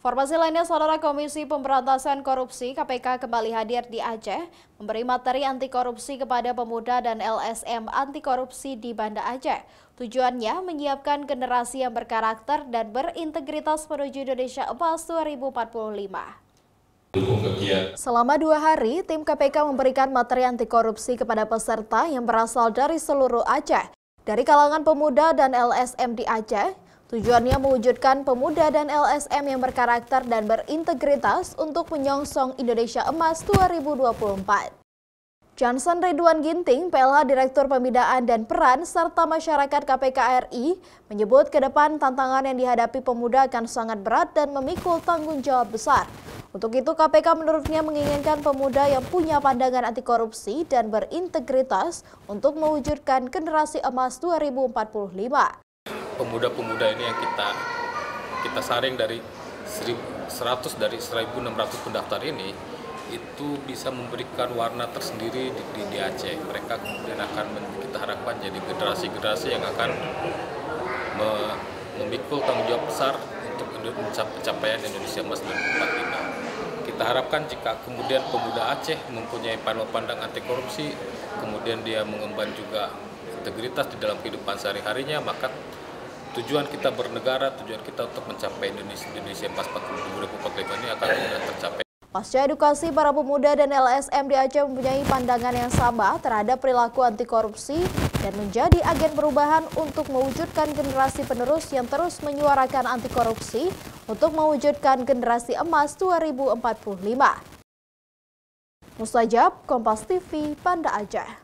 Informasi lainnya, Saudara, Komisi Pemberantasan Korupsi KPK kembali hadir di Aceh, memberi materi anti korupsi kepada pemuda dan LSM anti korupsi di Banda Aceh. Tujuannya menyiapkan generasi yang berkarakter dan berintegritas menuju Indonesia Emas 2045. Selama 2 hari, tim KPK memberikan materi anti korupsi kepada peserta yang berasal dari seluruh Aceh, dari kalangan pemuda dan LSM di Aceh. Tujuannya mewujudkan pemuda dan LSM yang berkarakter dan berintegritas untuk menyongsong Indonesia Emas 2024. Johnson Ridwan Ginting, PLH Direktur Pembinaan dan Peran serta Masyarakat KPK RI, menyebut ke depan tantangan yang dihadapi pemuda akan sangat berat dan memikul tanggung jawab besar. Untuk itu, KPK menurutnya menginginkan pemuda yang punya pandangan anti korupsi dan berintegritas untuk mewujudkan generasi emas 2045. Pemuda-pemuda ini yang kita saring dari 100 dari 1.600 pendaftar ini, itu bisa memberikan warna tersendiri di Aceh. Mereka kemudian kita harapkan jadi generasi-generasi yang akan memikul tanggung jawab besar untuk pencapaian Indonesia Emas 2045. Kita harapkan jika kemudian pemuda Aceh mempunyai pandangan pandang anti korupsi, kemudian dia mengemban juga integritas di dalam kehidupan sehari-harinya, maka tujuan kita bernegara, tujuan kita untuk mencapai Indonesia Emas 2045 ini akan mudah tercapai. Pasca edukasi, para pemuda dan LSM di Aceh mempunyai pandangan yang sama terhadap perilaku anti korupsi dan menjadi agen perubahan untuk mewujudkan generasi penerus yang terus menyuarakan anti korupsi untuk mewujudkan generasi emas 2045. Mustajab, Kompas TV, Banda Aceh.